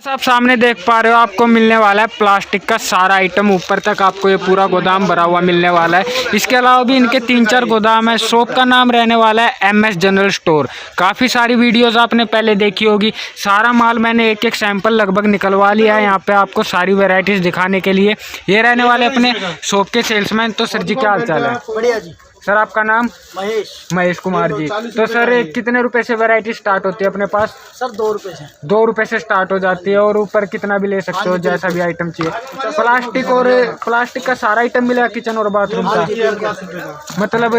आप सामने देख पा रहे हो आपको मिलने वाला है प्लास्टिक का सारा आइटम। ऊपर तक आपको ये पूरा गोदाम भरा हुआ मिलने वाला है। इसके अलावा भी इनके 3-4 गोदाम है। शॉप का नाम रहने वाला है MS जनरल स्टोर। काफ़ी सारी वीडियोस आपने पहले देखी होगी। सारा माल मैंने एक एक सैंपल लगभग निकलवा लिया है यहाँ पे आपको सारी वेराइटीज़ दिखाने के लिए। ये रहने वाले अपने शॉप के सेल्समैन। तो सर जी क्या हाल चाल है? बढ़िया जी। सर आपका नाम? महेश कुमार जी। तो सर कितने रुपए से वैरायटी स्टार्ट होती है अपने पास? सर 2 रुपए से 2 रुपए से स्टार्ट हो जाती है और ऊपर कितना भी ले सकते हो जैसा भी आइटम चाहिए। प्लास्टिक का सारा आइटम मिलेगा किचन और बाथरूम का, मतलब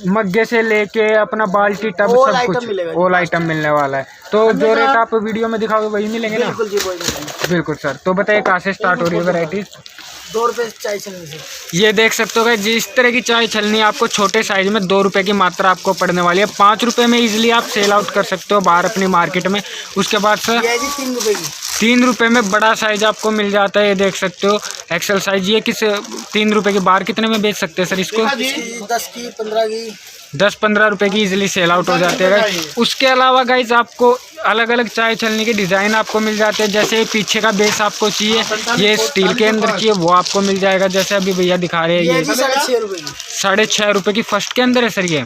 मग्गे से लेके अपना बाल्टी टब सब कुछ ऑल आइटम मिलने वाला है। तो जो रेट आप वीडियो में दिखाओगे वही मिलेंगे ना? बिल्कुल जी, वही मिलेंगे। बिल्कुल सर। तो बताइए कहाँ से स्टार्ट हो रही है वैरायटी? 2 रुपए चाय छलनी से। ये देख सकते हो जिस तरह की चाय छलनी आपको छोटे साइज में 2 रुपए की मात्रा आपको पड़ने वाली है। 5 रुपए में इजीली आप सेल आउट कर सकते हो बाहर अपनी मार्केट में। उसके बाद सर 3 रुपए की 3 रुपए में बड़ा साइज आपको मिल जाता है। ये देख सकते हो एक्सेल साइज। ये किस 3 रुपए के बाहर कितने में बेच सकते हैं सर इसको? 10 की 15 की 10-15 रुपए की इजीली सेल आउट हो जाते हैं। उसके अलावा गाइज आपको अलग अलग चाय छलनी के डिज़ाइन आपको मिल जाते हैं। जैसे पीछे का बेस आपको चाहिए ये स्टील के अंदर चाहिए वो आपको मिल जाएगा। जैसे अभी भैया दिखा रहे हैं ये 6.5 रुपए की। 6.5 रुपए की फर्स्ट के अंदर है सर। ये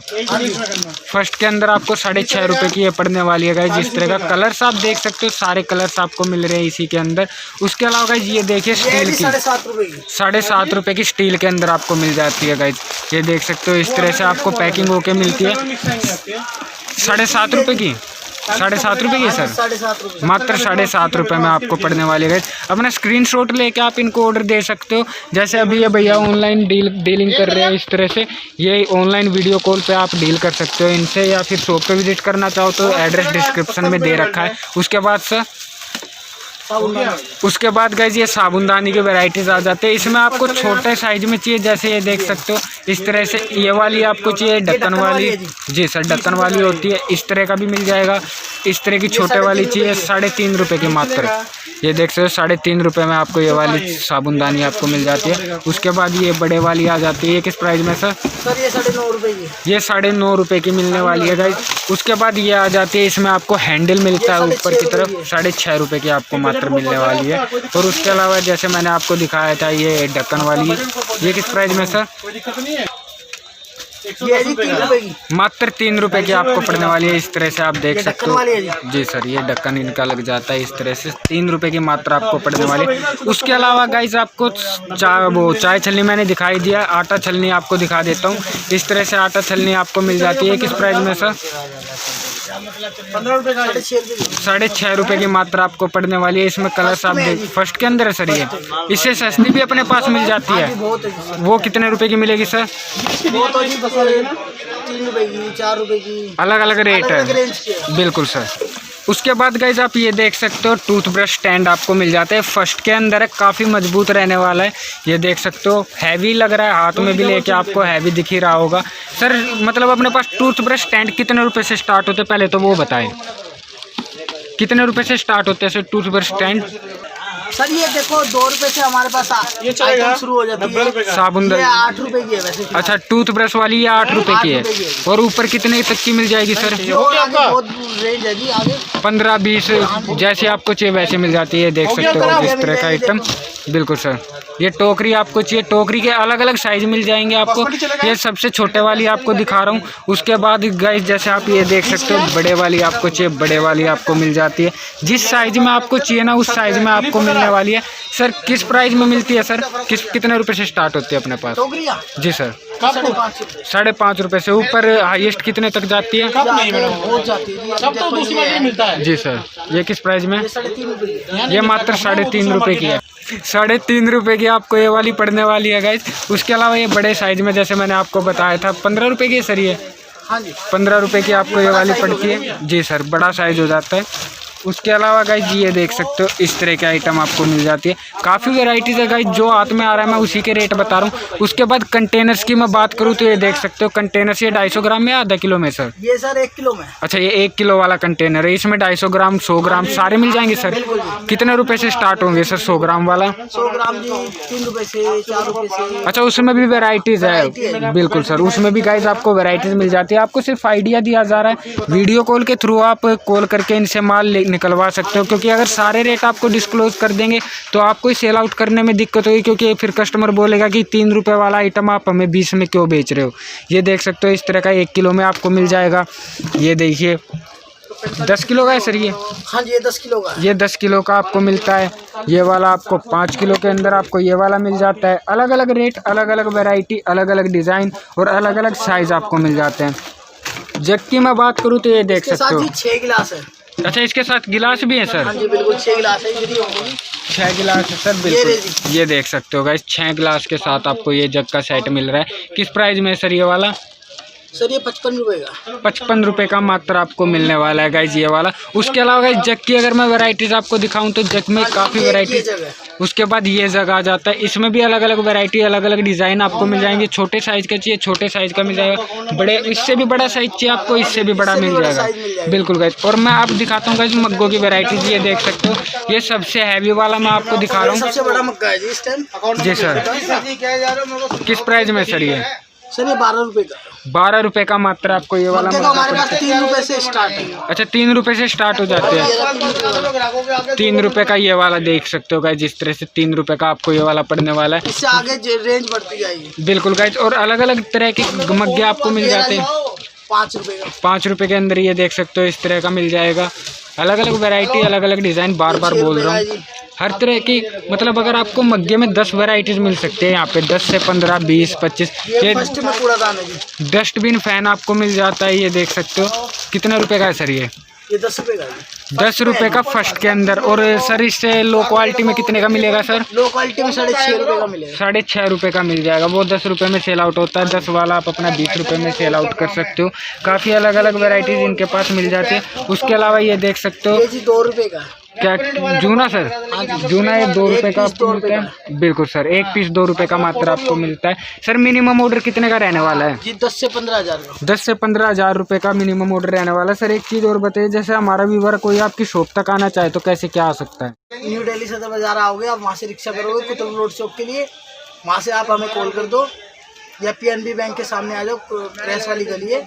फर्स्ट के अंदर आपको 6.5 रुपए की ये पड़ने वाली है गाइज। इस तरह का कलर्स आप देख सकते हो, सारे कलर्स आपको मिल रहे हैं इसी के अंदर। उसके अलावा गाइज ये देखिए स्टील की 7.5 रुपए की स्टील के अंदर आपको मिल जाती है गाइज। ये देख सकते हो इस तरह से आपको पैकिंग होके मिलती है। 7.5 रुपए की 7.5 रुपए की सर, 7.5 रुपए मात्र 7.5 रुपए में आपको पड़ने वाली है। अपना स्क्रीनशॉट लेके आप इनको ऑर्डर दे सकते हो। जैसे अभी ये भैया ऑनलाइन डीलिंग कर रहे हैं इस तरह से। ये ऑनलाइन वीडियो कॉल पे आप डील कर सकते हो इनसे, या फिर शॉप पे विजिट करना चाहो तो एड्रेस डिस्क्रिप्शन में दे रखा है। उसके बाद सर उसके बाद गाइज ये साबुनदानी की वैरायटीज आ जाते हैं। इसमें आपको छोटे साइज में चाहिए जैसे ये देख सकते हो इस तरह से। ये वाली आपको चाहिए ढक्कन वाली, जी सर ढक्कन वाली होती है। इस तरह का भी मिल जाएगा। इस तरह की छोटे वाली चाहिए 3.5 रुपए की मात्र। ये देख सकते हो 3.5 रुपए में आपको ये वाली साबुनदानी आपको मिल जाती है। उसके बाद ये बड़े वाली आ जाती है। ये किस प्राइस में सर? ये 9.5 रुपए की। ये 9.5 रुपए की मिलने वाली है गाइज। उसके बाद ये आ जाती है, इसमें आपको हैंडल मिलता है ऊपर की तरफ। 6.5 रुपए की आपको मात्र मिलने वाली है। और उसके अलावा जैसे मैंने आपको दिखाया था ये ढक्कन वाली, ये किस प्राइस में सर? ये 3 रुपए की, मात्र 3 रुपए की आपको पड़ने वाली है। इस तरह से आप देख सकते हो। जी सर ये ढक्कन इनका लग जाता है इस तरह से। 3 रुपए की मात्रा आपको पड़ने वाली है। उसके अलावा गाइज आपको चाय छलनी मैंने दिखाई दिया। आटा छलनी आपको दिखा देता हूँ। इस तरह से आटा छलनी आपको मिल जाती है। किस प्राइस में सर? 15 रुपए का 6.5 रुपए की मात्रा आपको पड़ने वाली है। इसमें कलर्स आप देख फर्स्ट के अंदर है सर। ये इससे सस्ती भी अपने पास मिल जाती है। वो कितने रुपए की मिलेगी सर? 3 रुपए की 4 रुपए की, अलग अलग रेट है। बिल्कुल सर। उसके बाद गाइज आप ये देख सकते हो टूथब्रश स्टैंड आपको मिल जाता है। फर्स्ट के अंदर है, काफ़ी मजबूत रहने वाला है। ये देख सकते हो हैवी लग रहा है, हाथ में भी लेके आपको हैवी दिख ही रहा होगा सर। मतलब अपने पास टूथब्रश स्टैंड कितने रुपए से स्टार्ट होते हैं पहले तो वो बताएं। कितने रुपए से स्टार्ट होते हैं सर टूथब्रश स्टैंड? सर ये देखो 2 रुपए से हमारे पास आइटम शुरू हो जाती है। साबुन 8 रुपए की है वैसे। अच्छा टूथब्रश वाली ये 8 रुपए की है। और ऊपर कितने तक की मिल जाएगी सर? बहुत रेंज है जी, आगे 15-20 जैसे आपको चाहिए वैसे मिल जाती है। देख सकते हो इस तरह का आइटम। बिल्कुल सर। ये टोकरी आपको चाहिए, टोकरी के अलग अलग साइज मिल जाएंगे आपको। ये सबसे छोटे वाली आपको दिखा रहा हूँ। उसके बाद गाइस जैसे आप ये देख सकते हो बड़े वाली आपको चाहिए, बड़े वाली आपको मिल जाती है। जिस साइज में आपको चाहिए ना उस साइज में आपको मिलने वाली है। सर किस प्राइस में मिलती है सर? कितने रुपए से स्टार्ट होती है अपने पास? जी सर 5.5 रुपए से ऊपर हाईएस्ट कितने तक जाती है? जी सर। ये किस प्राइस में? ये मात्र 3.5 रुपए की है। 3.5 रुपए की आपको ये वाली पड़ने वाली है गाइज। उसके अलावा ये बड़े साइज में जैसे मैंने आपको बताया था 15 रुपए की सर। ये 15 रुपए की आपको ये वाली पड़ती है। जी सर बड़ा साइज हो जाता है। उसके अलावा गाइज ये देख सकते हो इस तरह के आइटम आपको मिल जाती है। काफ़ी वेराइटीज़ है गाइज, जो हाथ में आ रहा है मैं उसी के रेट बता रहा हूँ। उसके बाद कंटेनर्स की मैं बात करूँ तो ये देख सकते हो कंटेनर्स ये 250 ग्राम में आधा किलो में सर? ये सर 1 किलो में। अच्छा ये 1 किलो वाला कंटेनर है। इसमें 250 ग्राम 100 ग्राम सारे मिल जाएंगे सर? कितने रुपए से स्टार्ट होंगे सर 100 ग्राम वाला? 100 ग्राम जी 3 रुपए से 4 रुपए से। अच्छा उसमें भी वेराइटीज़ है। बिल्कुल सर उसमें भी गाइज आपको वेराइटीज़ मिल जाती है। आपको सिर्फ आइडिया दिया जा रहा है। वीडियो कॉल के थ्रू आप कॉल करके इनसे माल निकलवा सकते हो, क्योंकि अगर सारे रेट आपको डिस्क्लोज कर देंगे तो आपको ही सेल आउट करने में दिक्कत होगी, क्योंकि फिर कस्टमर बोलेगा कि 3 रुपये वाला आइटम आप हमें 20 में क्यों बेच रहे हो। ये देख सकते हो इस तरह का 1 किलो में आपको मिल जाएगा। ये देखिए 10 किलो का है सर ये? हाँ जी, ये 10 किलो का है। ये 10 किलो का आपको मिलता है। ये वाला आपको 5 किलो के अंदर आपको ये वाला मिल जाता है। अलग अलग रेट, अलग अलग वैरायटी, अलग अलग डिज़ाइन और अलग अलग साइज़ आपको मिल जाते हैं। जग की मैं बात करूँ तो ये देख सकते हो 6 गिलास है। अच्छा, इसके साथ गिलास भी है सर? हाँ जी बिल्कुल, 6 गिलास है। 6 गिलास है सर, बिल्कुल। ये देख सकते हो गाइस, 6 गिलास के साथ आपको ये जग का सेट मिल रहा है। किस प्राइस में है सर ये वाला? सर ये 55 रुपये का। 55 रुपये का मात्र आपको मिलने वाला है गाइज ये वाला। उसके अलावा गाइज जग की अगर मैं वैरायटीज़ आपको दिखाऊं तो जग में काफ़ी वैरायटी। उसके बाद ये जग आ जाता है, इसमें भी अलग अलग वैरायटी, अलग अलग डिज़ाइन आपको मिल जाएंगे। छोटे साइज़ का चाहिए छोटे साइज़ का मिल जाएगा, बड़े इससे भी बड़ा साइज़ चाहिए आपको इससे भी बड़ा मिल जाएगा। बिल्कुल गाइज। और मैं आप दिखाता हूँ गाइज मग्गों की वैरायटीज़। ये देख सकते हो, ये सबसे हैवी वाला मैं आपको दिखा रहा हूँ। सबसे बड़ा मग्गा है जी इस टाइम। जी सर, किस प्राइस में सर ये? सर ये 12 रुपये का। 12 रुपये का मात्र आपको ये वाला मग्गे तो हमारे पास 3 रुपये से स्टार्ट है। अच्छा, 3 रुपये से स्टार्ट हो जाते हैं। 3 रुपये का ये वाला देख सकते हो गाइस, जिस तरह से 3 रुपये का आपको ये वाला पड़ने वाला है। इससे आगे रेंज बढ़ती जाएगी। बिल्कुल गाइस। और अलग अलग तरह के मग्गे आपको मिल जाते हैं। 5 रुपये का। 5 रुपये के अंदर ये देख सकते हो इस तरह का मिल जाएगा। अलग अलग वैरायटी, अलग अलग डिज़ाइन, बार बार बोल रहा हूँ हर तरह की। मतलब अगर आपको मग्गे में 10 वैरायटीज़ मिल सकती है यहाँ पे, 10 से 15, 20, 25। ये डस्टबिन फैन आपको मिल जाता है। ये देख सकते हो कितने रुपए का है सर ये? 10 रुपये का है। 10 रुपये का फर्स्ट के अंदर। और सर इससे लो क्वालिटी में कितने का मिलेगा सर? लो क्वालिटी में 6.5 रुपये का मिलेगा। 6.5 रुपये का मिल जाएगा। वो 10 रुपये में सेल आउट होता है। 10 वाला आप अपना 20 रुपये में सेल आउट कर सकते हो। काफ़ी अलग अलग वैरायटीज़ इनके पास मिल जाती है। उसके अलावा ये देख सकते हो, ये जी 2 रुपये का। क्या जूना सर? जूना ये 2 रुपये का आपको मिलता है। बिल्कुल सर, 1 पीस 2 रुपये का मात्र आपको मिलता है। सर मिनिमम ऑर्डर कितने का रहने वाला है? जी 10 से 15 हज़ार का। 10 से 15 हज़ार रुपये का मिनिमम ऑर्डर रहने वाला है। सर एक चीज़ और बताइए, जैसे हमारा व्यूवर कोई आपकी शॉप तक आना चाहे तो कैसे क्या आ सकता है? न्यू दिल्ली सदर बाजार आओगे आप, वहाँ से रिक्शा करोगे कुतुब रोड चौक के लिए, वहाँ से आप हमें कॉल कर दो, या पीएनबी बैंक के सामने आ जाओ, प्रेस वाली गली है।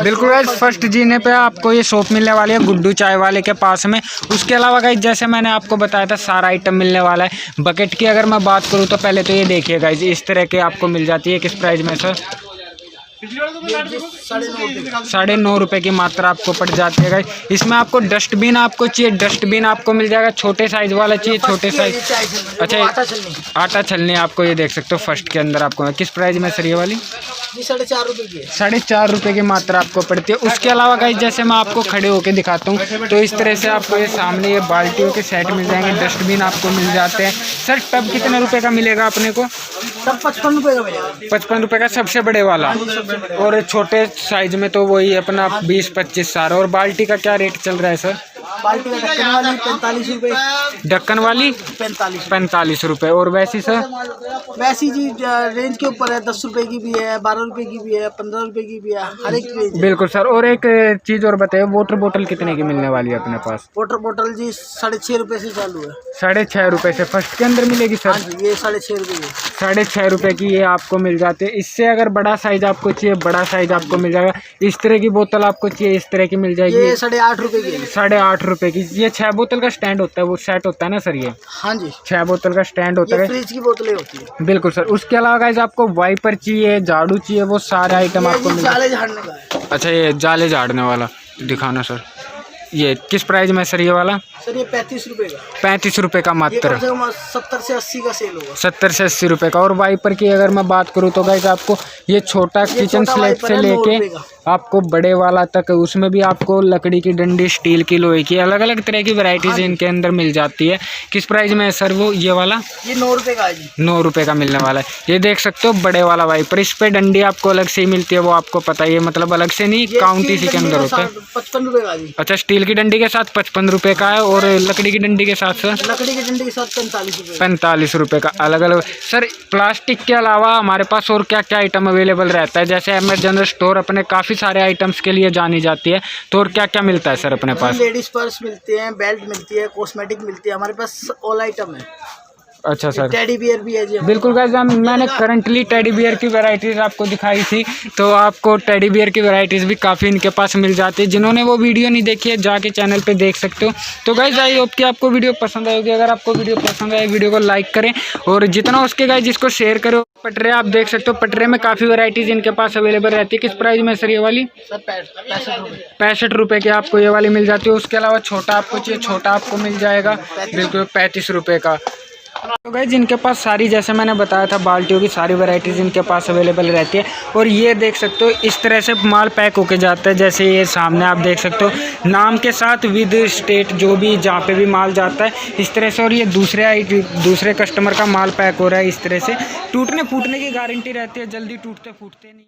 बिल्कुल गाइस, फर्स्ट जीने पे आपको ये शॉप मिलने वाली है गुड्डू चाय वाले के पास में। उसके अलावा गाइस जैसे मैंने आपको बताया था सारा आइटम मिलने वाला है। बकेट की अगर मैं बात करूँ तो पहले तो ये देखिए गाइस, इस तरह के आपको मिल जाती है। किस प्राइस में सर? 9.5 रुपये की मात्रा आपको पड़ जाती है गाइस। इसमें आपको डस्टबिन आपको चाहिए, डस्टबिन आपको मिल जाएगा। छोटे साइज वाला चाहिए, छोटे साइज। अच्छा, आटा छलनी आपको ये देख सकते हो फर्स्ट के अंदर आपको। किस प्राइस में सर ये वाली? 4.5 रुपये की है। 4.5 रुपये की मात्रा आपको पड़ती है। उसके अलावा गाइस जैसे मैं आपको खड़े होके दिखाता हूँ तो इस तरह से आपको ये सामने ये बाल्टियों के सेट मिल जाएंगे। डस्टबिन आपको मिल जाते हैं। सर टब कितने रुपए का मिलेगा अपने को? सब 55 रुपये का मिलेगा। 55 रुपये का सबसे बड़े वाला। और छोटे साइज में तो वही अपना 20-25 सारा। और बाल्टी का क्या रेट चल रहा है सर? बाल्टी का ढक्कन वाली 45 रुपये। ढक्कन वाली 45 रुपये। और वैसी सर? वैसी जी रेंज के ऊपर है, 10 रुपये की भी है, 12 रुपये की भी है, 15 रुपये की भी है, हर एक रेंज। बिल्कुल सर। और एक चीज़ और बताइए, वाटर बोतल कितने की मिलने वाली है अपने पास? वाटर बोतल जी 6.5 रुपये से चालू है। 6.5 रुपये से फर्स्ट के अंदर मिलेगी सर? हाँ जी, ये 6.5 रुपये की। 6.5 रुपये की ये आपको मिल जाती है। इससे अगर बड़ा साइज आपको चाहिए, बड़ा साइज आपको मिल जाएगा। इस तरह की बोतल आपको चाहिए, इस तरह की मिल जाएगी। ये 8.5 रुपये की। 8.5 रुपये की। ये 6 बोतल का स्टैंड होता है, वो सेट होता है ना सर ये? हाँ जी, 6 बोतल का स्टैंड होता है। फ्रिज की बोतलें होती है। बिल्कुल सर। उसके अलावा गाइस आपको वाइपर चाहिए, झाड़ू चाहिए, वो सारे आइटम आपको मिल जाले झाड़ने का है। अच्छा, ये जाले झाड़ने वाला दिखाना सर। ये किस प्राइस में सर ये वाला? सर ये 35 रुपये का। 35 रुपये का मात्र। 70 से 80 का सेल होगा। 70 से 80 रुपये का। और वाइपर की अगर मैं बात करूँ तो गाइस आपको ये छोटा किचन स्लैब से लेके आपको बड़े वाला तक, उसमें भी आपको लकड़ी की डंडी, स्टील की, लोहे की, अलग अलग तरह की वैरायटीज इनके अंदर मिल जाती है। किस प्राइस में है सर वो ये वाला? ये 9 रुपये का है जी। 9 रुपये का मिलने वाला है। ये देख सकते हो बड़े वाला वाइपर। इस पे डंडी आपको अलग से ही मिलती है, वो आपको पता ही है, मतलब अलग से नहीं, काउंट इसी के अंदर होता है। 55 रुपये का जी। अच्छा, स्टील की डंडी के साथ 55 रुपये का है। और लकड़ी की डंडी के साथ सर? लकड़ी की डंडी के साथ 45 रुपये। 45 रुपये का। अलग अलग सर। प्लास्टिक के अलावा हमारे पास और क्या क्या आइटम अवेलेबल रहता है? जैसे एमएस जनरल स्टोर अपने काफ़ी सारे आइटम्स के लिए जानी जाती है, तो और क्या क्या मिलता है सर अपने पास? लेडीज पर्स मिलते हैं, बेल्ट मिलती है, कॉस्मेटिक मिलती है, हमारे पास ऑल आइटम है। अच्छा सर, टेडी बियर भी है जी। बिल्कुल गाइस, मैंने करंटली टेडी बियर की वैरायटीज़ आपको दिखाई थी, तो आपको टेडी बियर की वैरायटीज़ भी काफ़ी इनके पास मिल जाती है। जिन्होंने वो वीडियो नहीं देखी है जाके चैनल पे देख सकते हो। तो गाइस आई होप कि आपको वीडियो पसंद आएगी। अगर आपको वीडियो पसंद आए वीडियो को लाइक करें और जितना उसके गाइस जिसको शेयर करो। पटरे आप देख सकते हो, पटरे में काफ़ी वैरायटीज़ इनके पास अवेलेबल रहती है। किस प्राइस में सर ये वाली? सर 65 रुपये। 65 रुपये की आपको ये वाली मिल जाती है। उसके अलावा छोटा आपको चाहिए, छोटा आपको मिल जाएगा बिल्कुल 35 रुपये का। तो गाइस जिनके पास सारी, जैसे मैंने बताया था, बाल्टियों की सारी वैरायटीज़ इनके पास अवेलेबल रहती है। और ये देख सकते हो इस तरह से माल पैक होके जाता है। जैसे ये सामने आप देख सकते हो नाम के साथ विद स्टेट, जो भी जहाँ पे भी माल जाता है इस तरह से। और ये दूसरे कस्टमर का माल पैक हो रहा है इस तरह से। टूटने फूटने की गारंटी रहती है, जल्दी टूटते फूटते नहीं।